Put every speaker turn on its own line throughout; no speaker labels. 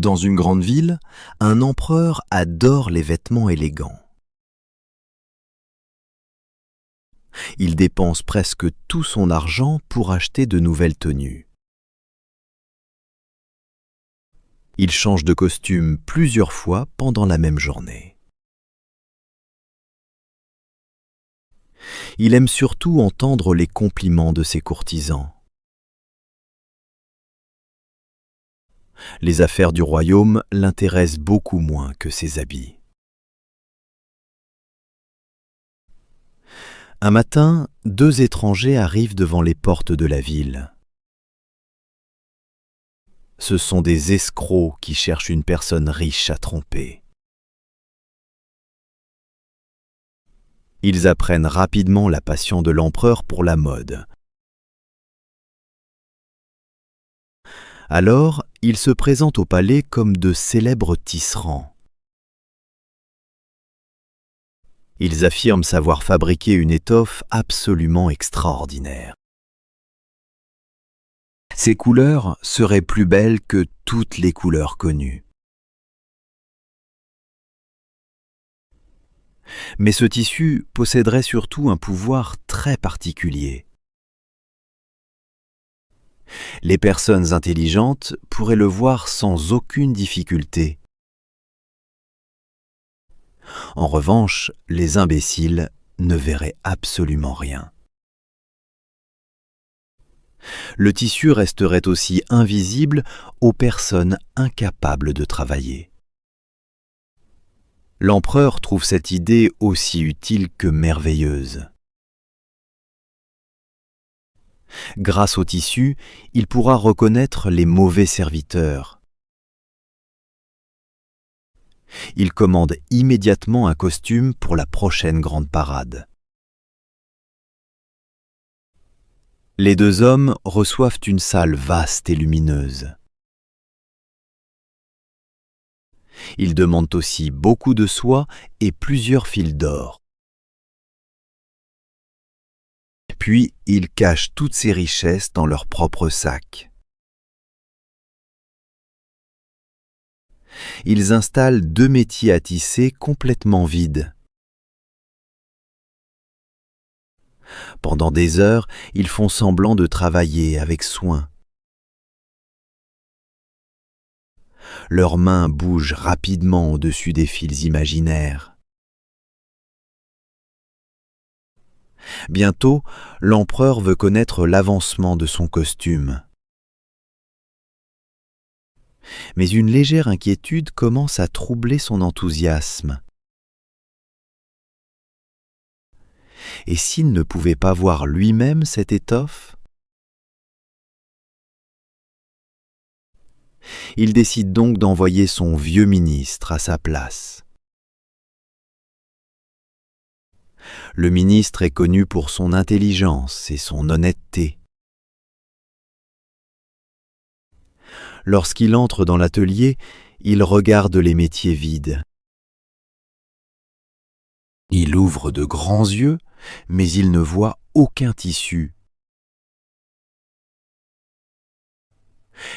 Dans une grande ville, un empereur adore les vêtements élégants. Il dépense presque tout son argent pour acheter de nouvelles tenues. Il change de costume plusieurs fois pendant la même journée. Il aime surtout entendre les compliments de ses courtisans. Les affaires du royaume l'intéressent beaucoup moins que ses habits. Un matin, deux étrangers arrivent devant les portes de la ville. Ce sont des escrocs qui cherchent une personne riche à tromper. Ils apprennent rapidement la passion de l'empereur pour la mode. Alors, ils se présentent au palais comme de célèbres tisserands. Ils affirment savoir fabriquer une étoffe absolument extraordinaire. Ces couleurs seraient plus belles que toutes les couleurs connues. Mais ce tissu posséderait surtout un pouvoir très particulier. Les personnes intelligentes pourraient le voir sans aucune difficulté. En revanche, les imbéciles ne verraient absolument rien. Le tissu resterait aussi invisible aux personnes incapables de travailler. L'empereur trouve cette idée aussi utile que merveilleuse. Grâce au tissu, il pourra reconnaître les mauvais serviteurs. Il commande immédiatement un costume pour la prochaine grande parade. Les deux hommes reçoivent une salle vaste et lumineuse. Ils demandent aussi beaucoup de soie et plusieurs fils d'or. Puis, ils cachent toutes ces richesses dans leur propre sac. Ils installent deux métiers à tisser complètement vides. Pendant des heures, ils font semblant de travailler avec soin. Leurs mains bougent rapidement au-dessus des fils imaginaires. Bientôt, l'empereur veut connaître l'avancement de son costume. Mais une légère inquiétude commence à troubler son enthousiasme. Et s'il ne pouvait pas voir lui-même cette étoffe? Il décide donc d'envoyer son vieux ministre à sa place. Le ministre est connu pour son intelligence et son honnêteté. Lorsqu'il entre dans l'atelier, il regarde les métiers vides. Il ouvre de grands yeux, mais il ne voit aucun tissu.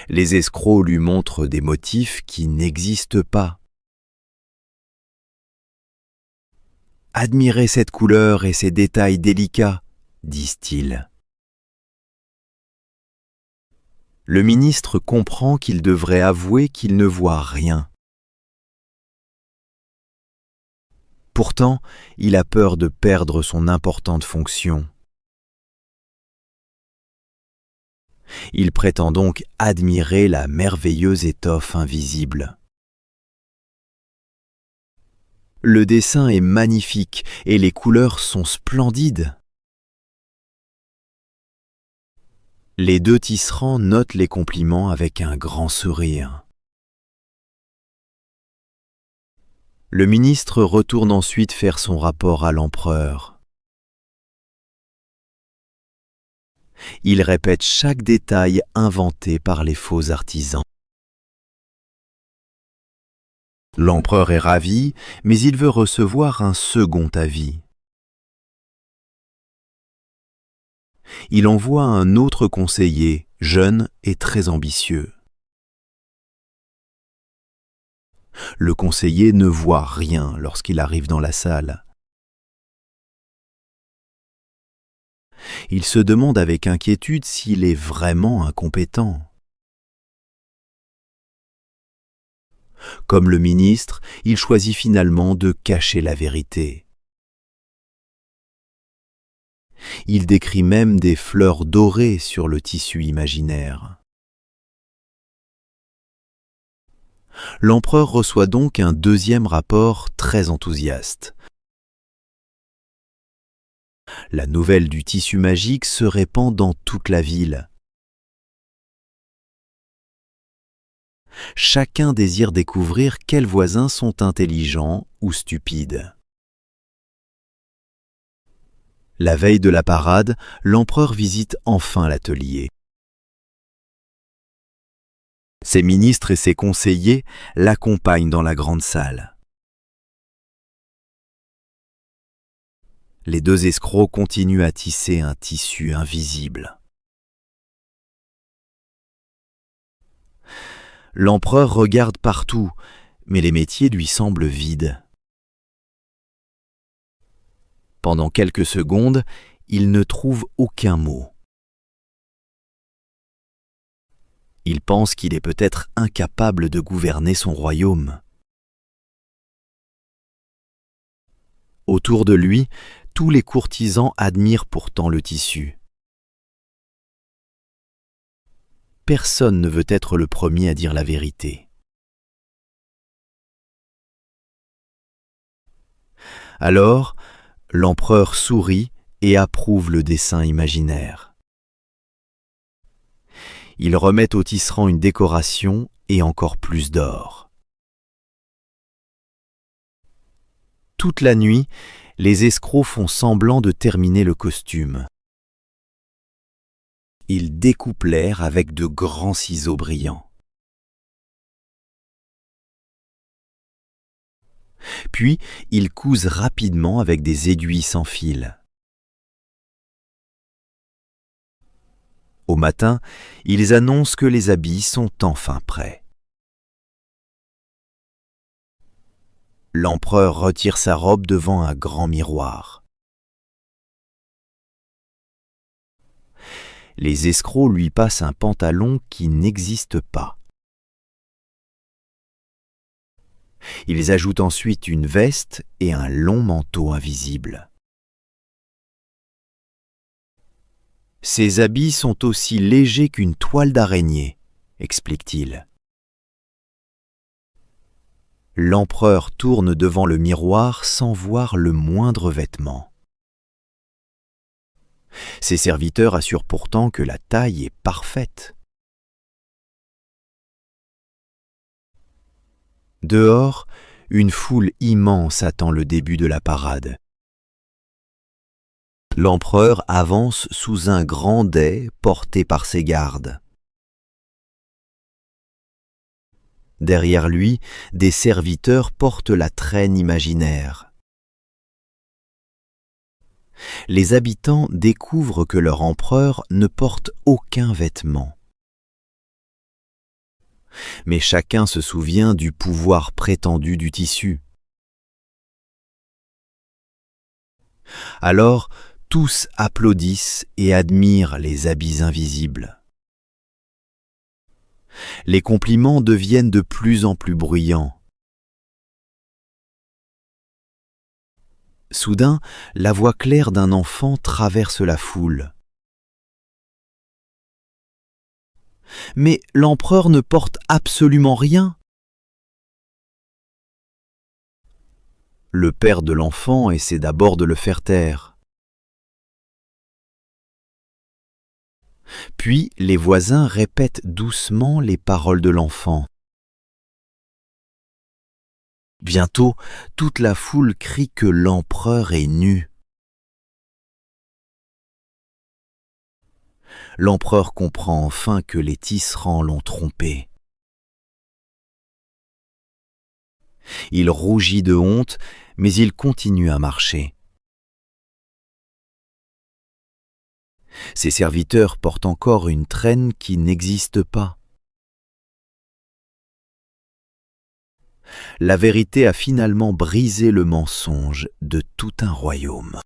Les escrocs lui montrent des motifs qui n'existent pas. « Admirez cette couleur et ces détails délicats », disent-ils. Le ministre comprend qu'il devrait avouer qu'il ne voit rien. Pourtant, il a peur de perdre son importante fonction. Il prétend donc admirer la merveilleuse étoffe invisible. Le dessin est magnifique et les couleurs sont splendides. Les deux tisserands notent les compliments avec un grand sourire. Le ministre retourne ensuite faire son rapport à l'empereur. Il répète chaque détail inventé par les faux artisans. L'empereur est ravi, mais il veut recevoir un second avis. Il envoie un autre conseiller, jeune et très ambitieux. Le conseiller ne voit rien lorsqu'il arrive dans la salle. Il se demande avec inquiétude s'il est vraiment incompétent. Comme le ministre, il choisit finalement de cacher la vérité. Il décrit même des fleurs dorées sur le tissu imaginaire. L'empereur reçoit donc un deuxième rapport très enthousiaste. La nouvelle du tissu magique se répand dans toute la ville. Chacun désire découvrir quels voisins sont intelligents ou stupides. La veille de la parade, l'empereur visite enfin l'atelier. Ses ministres et ses conseillers l'accompagnent dans la grande salle. Les deux escrocs continuent à tisser un tissu invisible. L'empereur regarde partout, mais les métiers lui semblent vides. Pendant quelques secondes, il ne trouve aucun mot. Il pense qu'il est peut-être incapable de gouverner son royaume. Autour de lui, tous les courtisans admirent pourtant le tissu. Personne ne veut être le premier à dire la vérité. Alors, l'empereur sourit et approuve le dessin imaginaire. Il remet au tisserand une décoration et encore plus d'or. Toute la nuit, les escrocs font semblant de terminer le costume. Ils découpent l'air avec de grands ciseaux brillants. Puis, ils cousent rapidement avec des aiguilles sans fil. Au matin, ils annoncent que les habits sont enfin prêts. L'empereur retire sa robe devant un grand miroir. Les escrocs lui passent un pantalon qui n'existe pas. Ils ajoutent ensuite une veste et un long manteau invisible. Ces habits sont aussi légers qu'une toile d'araignée, explique-t-il. L'empereur tourne devant le miroir sans voir le moindre vêtement. Ses serviteurs assurent pourtant que la taille est parfaite. Dehors, une foule immense attend le début de la parade. L'empereur avance sous un grand dais porté par ses gardes. Derrière lui, des serviteurs portent la traîne imaginaire. Les habitants découvrent que leur empereur ne porte aucun vêtement. Mais chacun se souvient du pouvoir prétendu du tissu. Alors, tous applaudissent et admirent les habits invisibles. Les compliments deviennent de plus en plus bruyants. Soudain, la voix claire d'un enfant traverse la foule. Mais l'empereur ne porte absolument rien. Le père de l'enfant essaie d'abord de le faire taire. Puis les voisins répètent doucement les paroles de l'enfant. Bientôt, toute la foule crie que l'empereur est nu. L'empereur comprend enfin que les tisserands l'ont trompé. Il rougit de honte, mais il continue à marcher. Ses serviteurs portent encore une traîne qui n'existe pas. la vérité a finalement brisé le mensonge de tout un royaume.